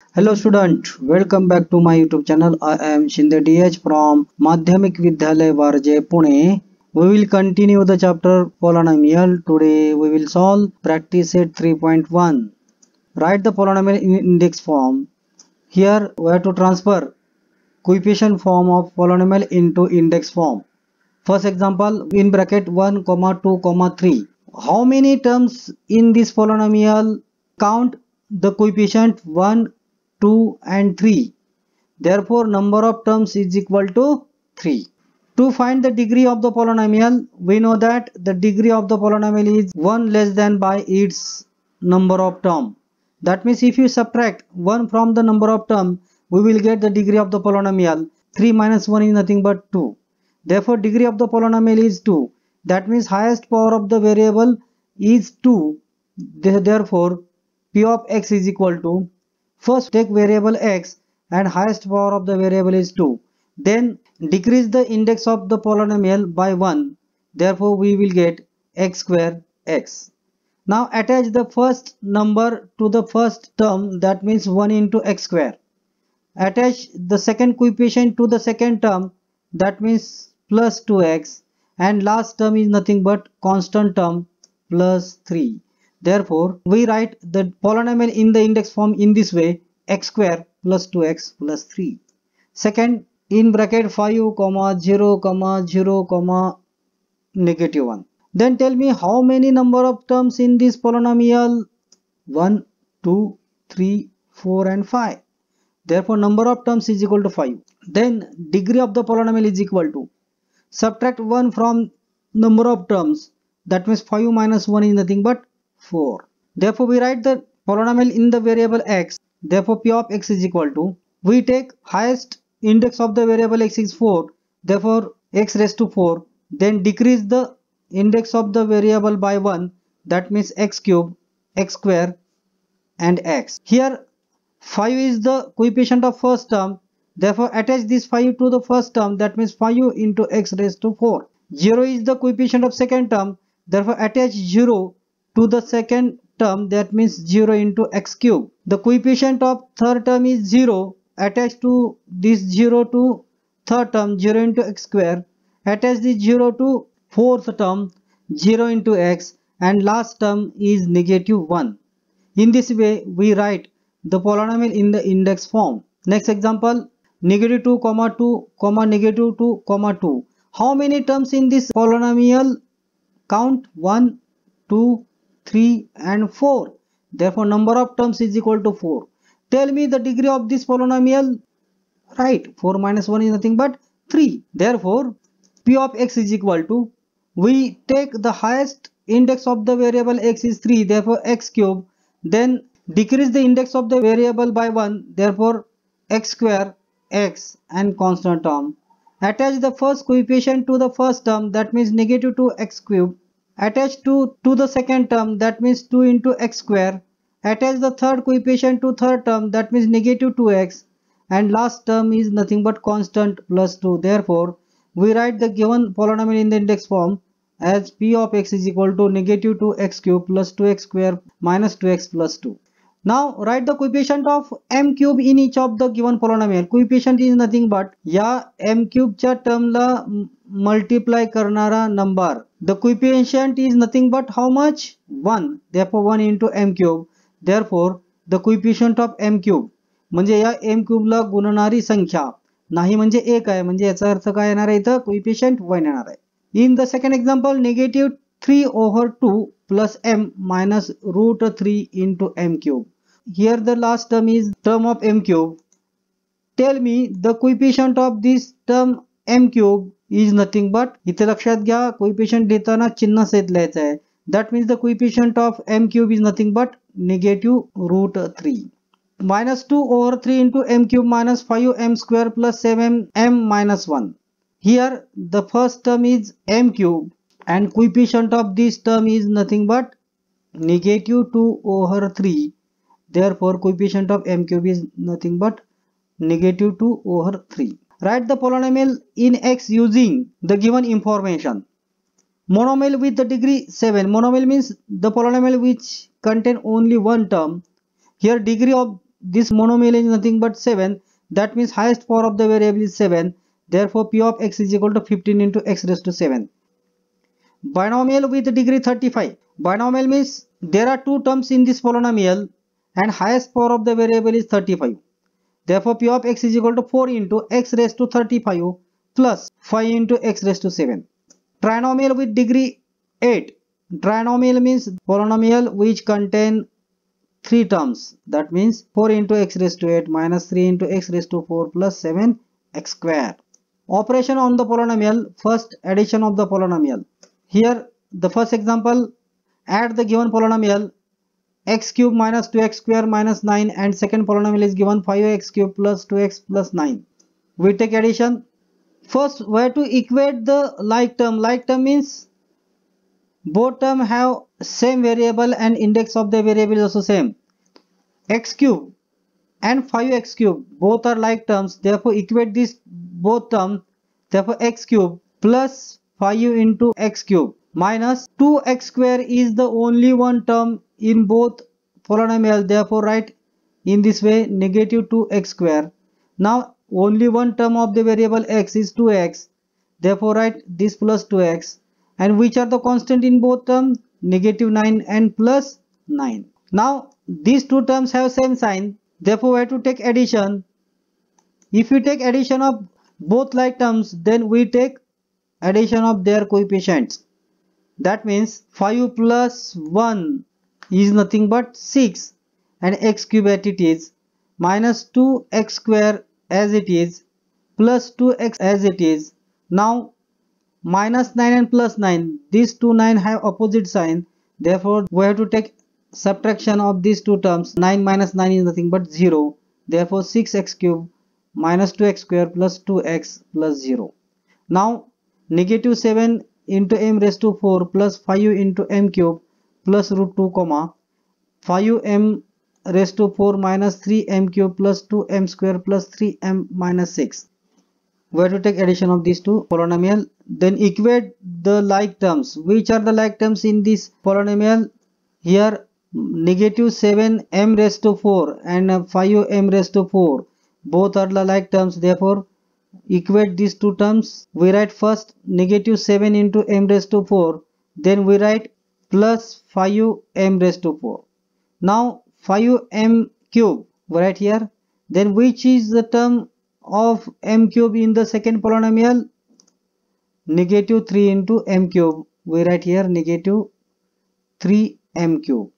Hello student, welcome back to my YouTube channel. I am Shinde DH from Madhyamik Vidyalaya Varje Pune. We will continue the chapter polynomial. Today we will solve practice set 3.1. Write the polynomial in index form. Here we have to transfer coefficient form of polynomial into index form. First example, in bracket 1, 2, 3. How many terms in this polynomial? Count the coefficient 1, 2 and 3. Therefore, number of terms is equal to 3. To find the degree of the polynomial, we know that the degree of the polynomial is 1 less than by its number of term. That means if you subtract 1 from the number of term, we will get the degree of the polynomial. 3 minus 1 is nothing but 2. Therefore, degree of the polynomial is 2. That means highest power of the variable is 2. Therefore, p of x is equal to, first take variable x and highest power of the variable is 2. Then decrease the index of the polynomial by 1. Therefore, we will get x square x. Now attach the first number to the first term, that means 1 into x square. Attach the second coefficient to the second term, that means plus 2x, and last term is nothing but constant term plus 3. Therefore, we write the polynomial in the index form in this way: x square plus 2x plus 3. Second, in bracket 5, 0, 0, negative 1. Then tell me how many number of terms in this polynomial? 1, 2, 3, 4 and 5. Therefore, number of terms is equal to 5. Then degree of the polynomial is equal to, subtract 1 from number of terms, that means 5 minus 1 is nothing but 4. Therefore, we write the polynomial in the variable x. Therefore, p of x is equal to, we take highest index of the variable x is 4. Therefore, x raised to 4. Then decrease the index of the variable by 1. That means x cube, x square and x. Here 5 is the coefficient of first term. Therefore, attach this 5 to the first term, that means 5 into x raised to 4. 0 is the coefficient of second term. Therefore, attach 0 to the second term, that means 0 into x cube. The coefficient of third term is 0. Attach to this 0 to third term, 0 into x square. Attach this 0 to fourth term, 0 into x, and last term is negative 1. In this way, we write the polynomial in the index form. Next example, negative 2, 2, negative 2, 2. How many terms in this polynomial? Count 1, 2, 3 and 4. Therefore, number of terms is equal to 4. Tell me the degree of this polynomial. Right, 4 minus 1 is nothing but 3. Therefore, p of x is equal to, we take the highest index of the variable x is 3. Therefore, x cube. Then decrease the index of the variable by 1. Therefore, x square x and constant term. Attach the first coefficient to the first term, that means negative 2x cube. Attach to the second term, that means 2 into x square. Attach the third coefficient to third term, that means negative 2x, and last term is nothing but constant plus 2. Therefore, we write the given polynomial in the index form as p of x is equal to negative 2x cube plus 2x square minus 2x plus 2. Now write the coefficient of m cube in each of the given polynomial. Coefficient is nothing but या m cube च्या term ला multiply करणारा number. The coefficient is nothing but how much? 1. Therefore 1 into m cube. Therefore the coefficient of m cube म्हणजे या m cube ला गुणणारी संख्या नाही म्हणजे 1 आहे, म्हणजे याचा अर्थ काय येणार आहे? इथं coefficient 1 येणार आहे. In the second example, negative 3 over 2 plus m minus root 3 into m cube. Here the last term is term of m cube. Tell me the coefficient of this term m cube is nothing but, इथे लक्षात घ्या coefficient देताना चिन्ह सहित लिहायचं आहे. That means the coefficient of m cube is nothing but negative root 3. Minus 2 over 3 into m cube minus 5m square plus 7m minus 1. Here the first term is m cube and coefficient of this term is nothing but negative 2 over 3. Therefore, coefficient of m cube is nothing but negative 2 over 3. Write the polynomial in x using the given information. Monomial with the degree 7. Monomial means the polynomial which contain only one term. Here degree of this monomial is nothing but 7. That means highest power of the variable is 7. Therefore, p of x is equal to 15 into x raised to 7. Binomial with degree 35. Binomial means there are two terms in this polynomial and highest power of the variable is 35. Therefore, p of x is equal to 4 into x raised to 35 plus 5 into x raised to 7. Trinomial with degree 8. Trinomial means polynomial which contain 3 terms. That means 4 into x raised to 8 minus 3 into x raised to 4 plus 7 x square. Operation on the polynomial. First, addition of the polynomial. Here the first example, add the given polynomial x cube minus 2x square minus 9, and second polynomial is given 5x cube plus 2x plus 9. We take addition. First we have to equate the like term. Like term means both terms have same variable and index of the variable is also same. X cube and 5x cube both are like terms, therefore equate these both terms. Therefore x cube plus 5 into x cube minus 2x square is the only one term in both polynomial, therefore write in this way negative 2x square. Now only one term of the variable x is 2x, therefore write this plus 2x. And which are the constant in both terms? Negative 9 and plus 9. Now these two terms have same sign, therefore we have to take addition. If we take addition of both like terms, then we take addition of their coefficients. That means 5 plus 1 is nothing but 6 and x cube as it is, minus 2x square as it is, plus 2x as it is. Now minus 9 and plus 9, these two 9 have opposite sign, therefore we have to take subtraction of these two terms. 9 minus 9 is nothing but 0, therefore 6x cube minus 2x square plus 2x plus 0. Now negative 7 into m raised to 4 plus 5 into m cube plus root 2 comma 5m raised to 4 minus 3m cube plus 2m square plus 3m minus 6. We have to take addition of these two polynomial. Then equate the like terms. Which are the like terms in this polynomial? Here negative 7m raised to 4 and 5m raised to 4 both are the like terms, therefore equate these two terms. We write first negative 7 into m raised to 4, then we write plus 5m raised to 4. Now 5m cube we write here. Then which is the term of m cube in the second polynomial? Negative 3 into m cube. We write here negative 3m cube.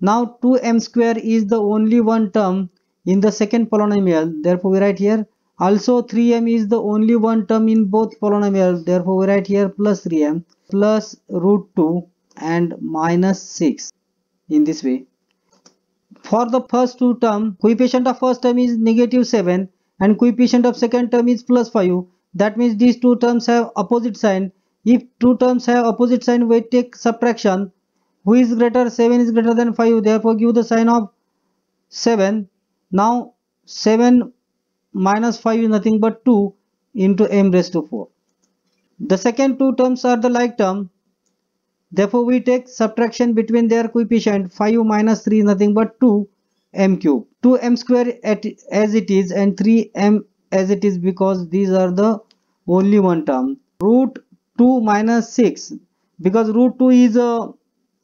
Now 2m square is the only one term in the second polynomial, therefore we write here also 3m is the only one term in both polynomials, therefore we write here plus 3m plus root 2 and minus 6 in this way. For the first two term, coefficient of first term is negative 7 and coefficient of second term is plus 5. That means these two terms have opposite sign. If two terms have opposite sign, we take subtraction. Who is greater? 7 is greater than 5, therefore give the sign of 7. Now 7 minus 5 is nothing but 2 into m raised to 4. The second two terms are the like term, therefore we take subtraction between their coefficient. 5 minus 3 is nothing but 2m cube. 2m square as it is and 3m as it is because these are the only one term. Root 2 minus 6, because root 2 is a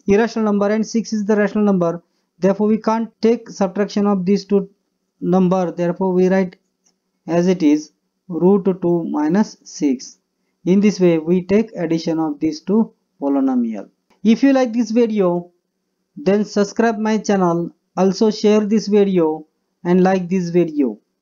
irrational number and 6 is the rational number, therefore we can't take subtraction of these two number, therefore we write as it is root 2 minus 6. In this way we take addition of these two polynomial. If you like this video, then subscribe my channel, also share this video and like this video.